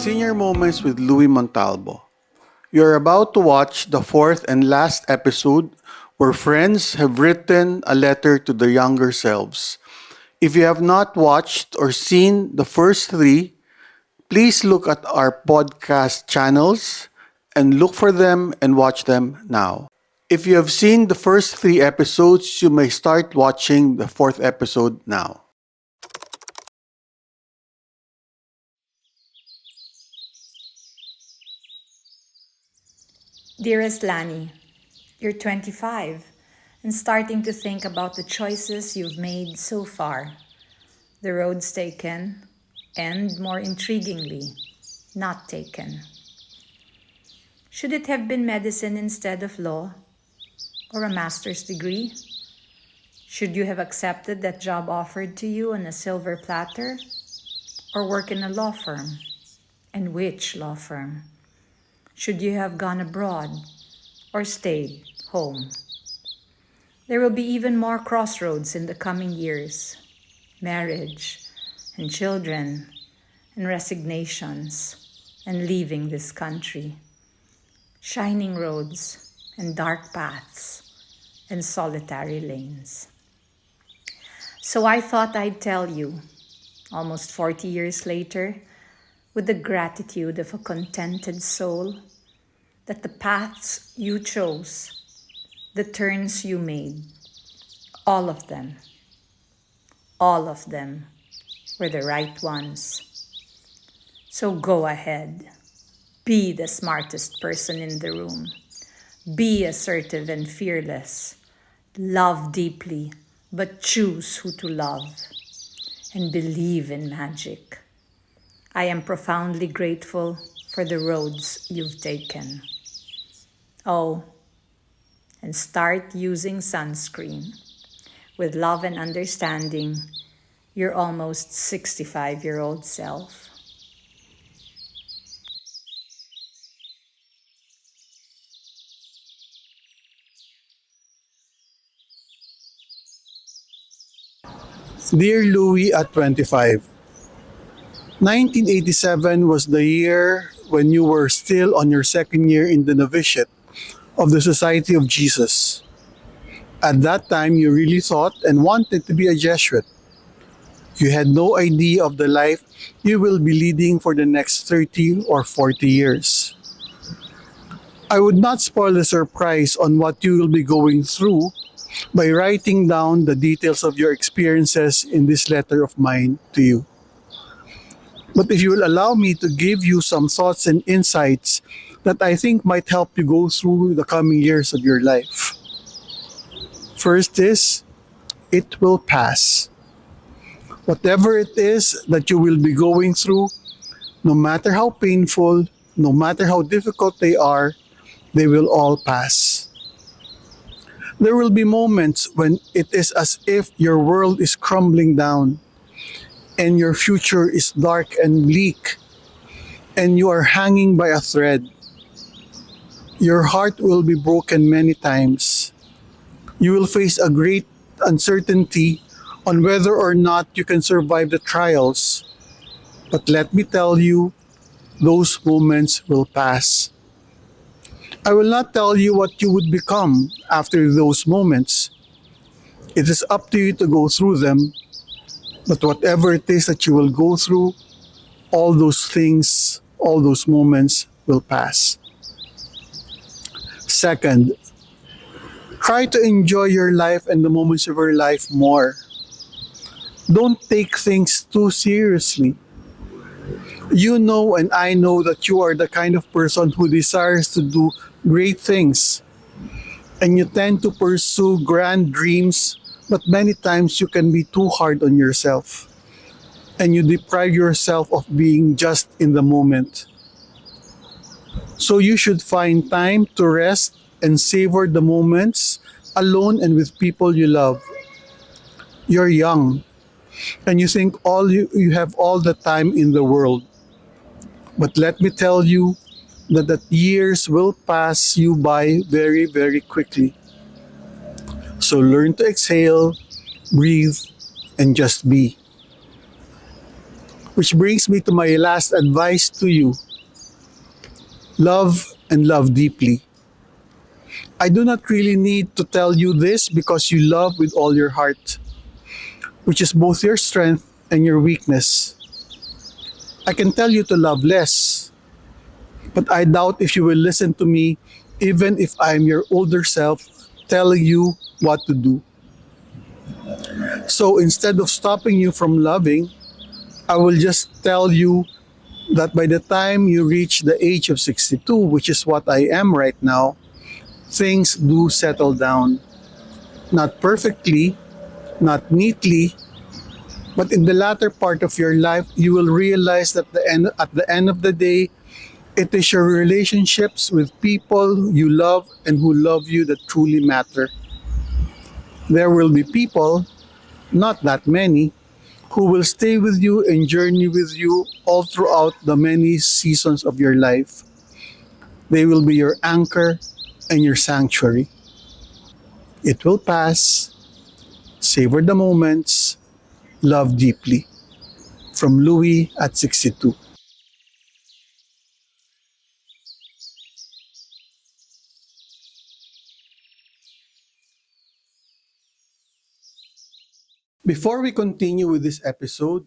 Senior Moments with Louie Montalbo. You're about to watch the fourth and last episode where friends have written a letter to their younger selves. If you have not watched or seen the first three, please look at our podcast channels and look for them and watch them now. If you have seen the first three episodes, you may start watching the fourth episode now. Dearest Lani, you're 25 and starting to think about the choices you've made so far, the roads taken, and more intriguingly, not taken. Should it have been medicine instead of law or a master's degree? Should you have accepted that job offered to you on a silver platter or work in a law firm? And which law firm? Should you have gone abroad or stayed home? There will be even more crossroads in the coming years. Marriage and children and resignations and leaving this country. Shining roads and dark paths and solitary lanes. So I thought I'd tell you, almost 40 years later, with the gratitude of a contented soul, that the paths you chose, the turns you made, all of them were the right ones. So go ahead, be the smartest person in the room, be assertive and fearless, love deeply, but choose who to love, and believe in magic. I am profoundly grateful for the roads you've taken. Oh, and start using sunscreen. With love and understanding, your almost 65-year-old self. Dear Louie at 25, 1987 was the year when you were still on your second year in the novitiate of the Society of Jesus. At that time, you really thought and wanted to be a Jesuit. You had no idea of the life you will be leading for the next 30 or 40 years. I would not spoil the surprise on what you will be going through by writing down the details of your experiences in this letter of mine to you. But if you will allow me to give you some thoughts and insights that I think might help you go through the coming years of your life. First is, it will pass. Whatever it is that you will be going through, no matter how painful, no matter how difficult they will all pass. There will be moments when it is as if your world is crumbling down and your future is dark and bleak and you are hanging by a thread. Your heart will be broken many times. You will face a great uncertainty on whether or not you can survive the trials. But let me tell you, those moments will pass. I will not tell you what you would become after those moments. It is up to you to go through them. But whatever it is that you will go through, all those things, all those moments will pass. Second, try to enjoy your life and the moments of your life more. Don't take things too seriously. You know and I know that you are the kind of person who desires to do great things. And you tend to pursue grand dreams, but many times you can be too hard on yourself. And you deprive yourself of being just in the moment. So you should find time to rest and savor the moments alone and with people you love. You're young and you think you have all the time in the world. But let me tell you that years will pass you by very, very quickly. So learn to exhale, breathe, and just be. Which brings me to my last advice to you: love and love deeply. I do not really need to tell you this because you love with all your heart, which is both your strength and your weakness. I can tell you to love less, but I doubt if you will listen to me, even if I am your older self telling you what to do. So instead of stopping you from loving, I will just tell you that by the time you reach the age of 62, which is what I am right now, things do settle down. Not perfectly, not neatly, but in the latter part of your life, you will realize that at the end of the day, it is your relationships with people you love and who love you that truly matter. There will be people, not that many, who will stay with you and journey with you all throughout the many seasons of your life. They will be your anchor and your sanctuary. It will pass. Savor the moments. Love deeply. From Louie at 62. Before we continue with this episode,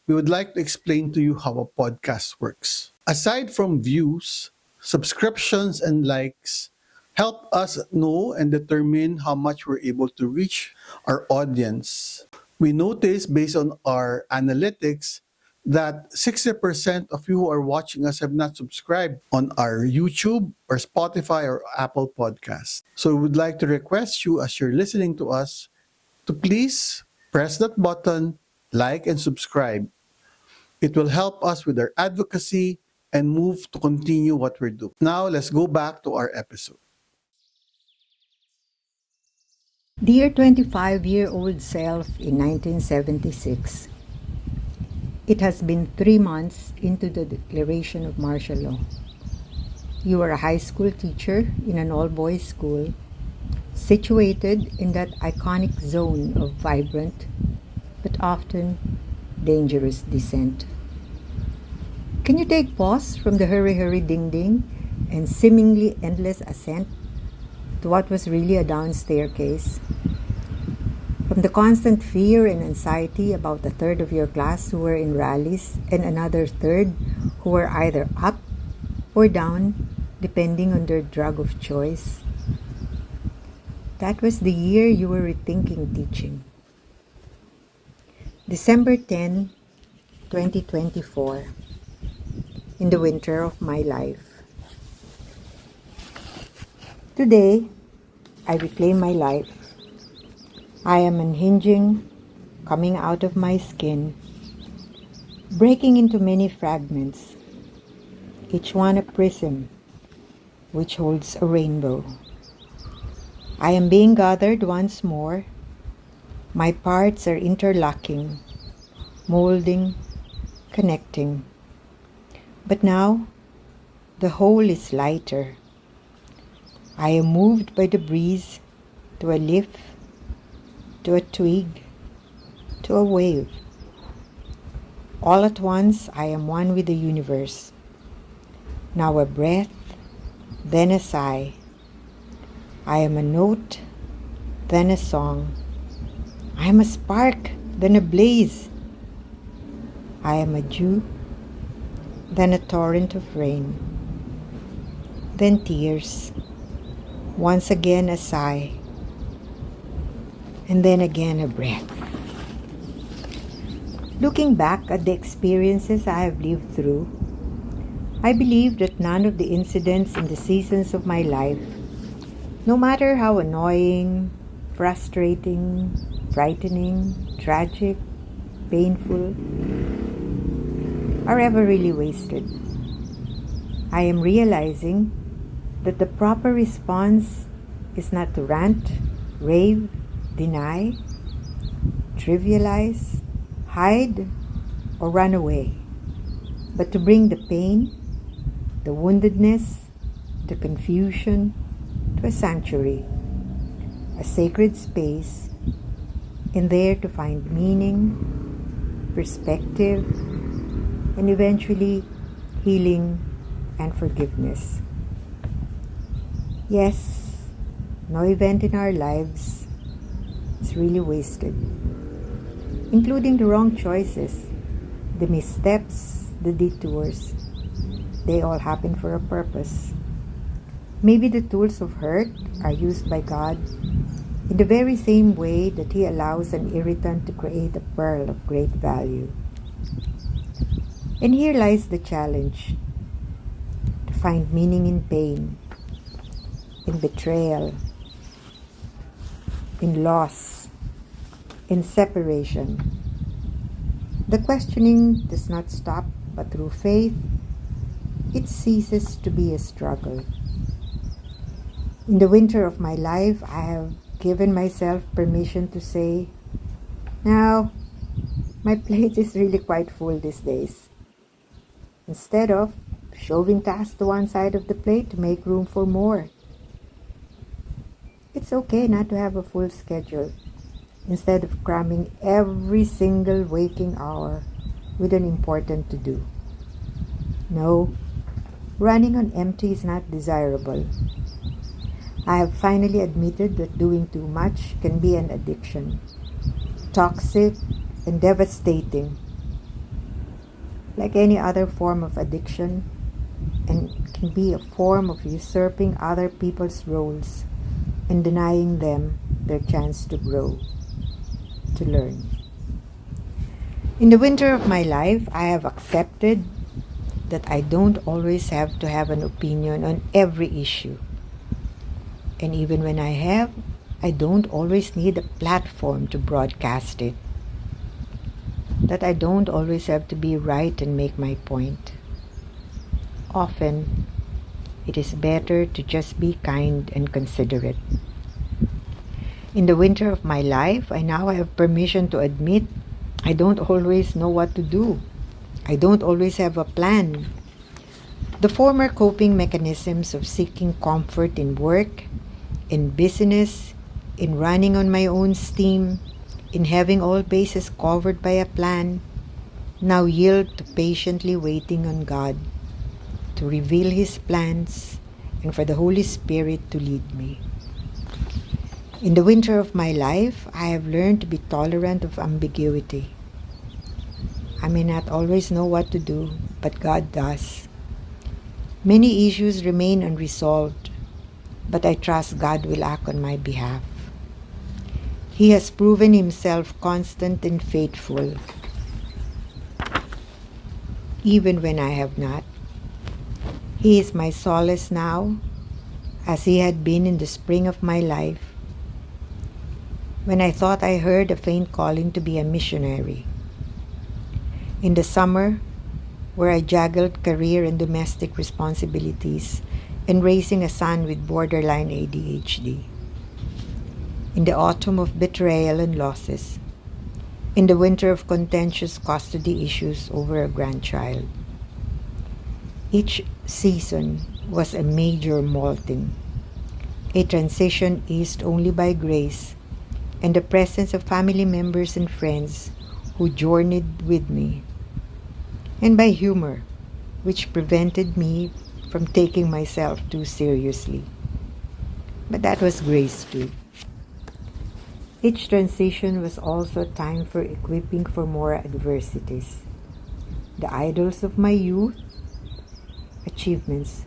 we would like to explain to you how a podcast works. Aside from views, subscriptions, and likes help us know and determine how much we're able to reach our audience. We notice based on our analytics that 60% of you who are watching us have not subscribed on our YouTube or Spotify or Apple Podcasts. So we would like to request you as you're listening to us to please press that button, like and subscribe. It will help us with our advocacy and move to continue what we're doing. Now, let's go back to our episode. Dear 25-year-old self in 1976, it has been 3 months into the declaration of martial law. You are a high school teacher in an all-boys school situated in that iconic zone of vibrant but often dangerous dissent. Can you take pause from the hurry ding ding and seemingly endless ascent to what was really a down staircase? From the constant fear and anxiety about a third of your class who were in rallies and another third who were either up or down, depending on their drug of choice. That was the year you were rethinking teaching. December 10, 2024, in the winter of my life. Today, I reclaim my life. I am unhinging, coming out of my skin, breaking into many fragments, each one a prism, which holds a rainbow. I am being gathered once more. My parts are interlocking, molding, connecting. But now, the whole is lighter. I am moved by the breeze to a leaf, to a twig, to a wave. All at once, I am one with the universe. Now a breath, then a sigh. I am a note, then a song. I am a spark, then a blaze. I am a dew, then a torrent of rain. Then tears, once again a sigh, and then again a breath. Looking back at the experiences I have lived through, I believe that none of the incidents in the seasons of my life, no matter how annoying, frustrating, frightening, tragic, painful, are ever really wasted. I am realizing that the proper response is not to rant, rave, deny, trivialize, hide, or run away, but to bring the pain, the woundedness, the confusion to a sanctuary, a sacred space, in there to find meaning, perspective, and eventually healing and forgiveness. Yes, no event in our lives is really wasted, including the wrong choices, the missteps, the detours. They all happen for a purpose. Maybe the tools of hurt are used by God in the very same way that He allows an irritant to create a pearl of great value. And here lies the challenge: to find meaning in pain, in betrayal, in loss, in separation. The questioning does not stop, but through faith, it ceases to be a struggle. In the winter of my life, I have given myself permission to say, now, my plate is really quite full these days. Instead of shoving tasks to one side of the plate to make room for more. It's okay not to have a full schedule. Instead of cramming every single waking hour with an important to do. No, running on empty is not desirable. I have finally admitted that doing too much can be an addiction, toxic and devastating, like any other form of addiction, and can be a form of usurping other people's roles and denying them their chance to grow, to learn. In the winter of my life, I have accepted that I don't always have to have an opinion on every issue. And even when I have, I don't always need a platform to broadcast it. That I don't always have to be right and make my point. Often, it is better to just be kind and considerate. In the winter of my life, I now have permission to admit I don't always know what to do. I don't always have a plan. The former coping mechanisms of seeking comfort in work, in business, in running on my own steam, in having all bases covered by a plan, now yield to patiently waiting on God to reveal His plans and for the Holy Spirit to lead me. In the winter of my life, I have learned to be tolerant of ambiguity. I may not always know what to do, but God does. Many issues remain unresolved, but I trust God will act on my behalf. He has proven Himself constant and faithful, even when I have not. He is my solace now, as He had been in the spring of my life, when I thought I heard a faint calling to be a missionary. In the summer, where I juggled career and domestic responsibilities and raising a son with borderline ADHD. In the autumn of betrayal and losses. In the winter of contentious custody issues over a grandchild. Each season was a major molting, a transition eased only by grace and the presence of family members and friends who journeyed with me, and by humor, which prevented me from taking myself too seriously. But that was grace too. Each transition was also time for equipping for more adversities. The idols of my youth, achievements,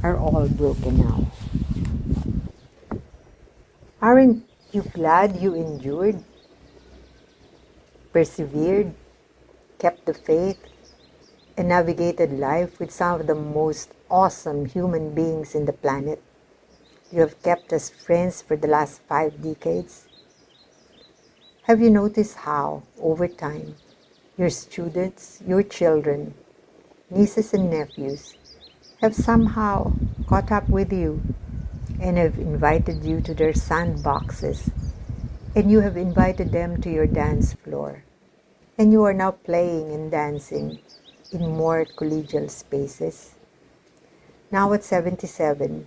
are all broken now. Aren't you glad you endured, persevered, kept the faith, and navigated life with some of the most awesome human beings in the planet? You have kept as friends for the last 5 decades. Have you noticed how, over time, your students, your children, nieces and nephews, have somehow caught up with you and have invited you to their sandboxes, and you have invited them to your dance floor, and you are now playing and dancing in more collegial spaces? Now at 77,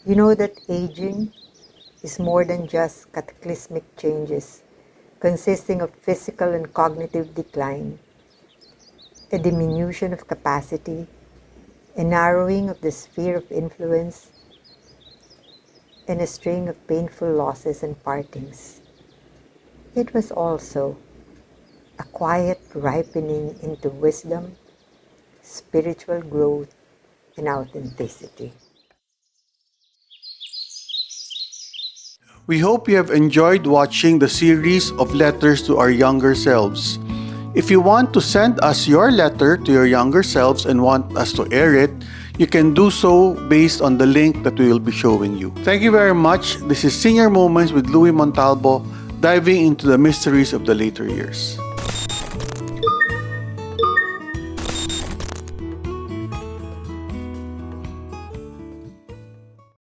you know that aging is more than just cataclysmic changes consisting of physical and cognitive decline. a diminution of capacity, a narrowing of the sphere of influence, and a string of painful losses and partings. It was also a quiet ripening into wisdom, spiritual growth, and authenticity. We hope you have enjoyed watching the series of letters to our younger selves. If you want to send us your letter to your younger selves and want us to air it, you can do so based on the link that we will be showing you. Thank you very much. This is Senior Moments with Louie Montalbo, diving into the mysteries of the later years.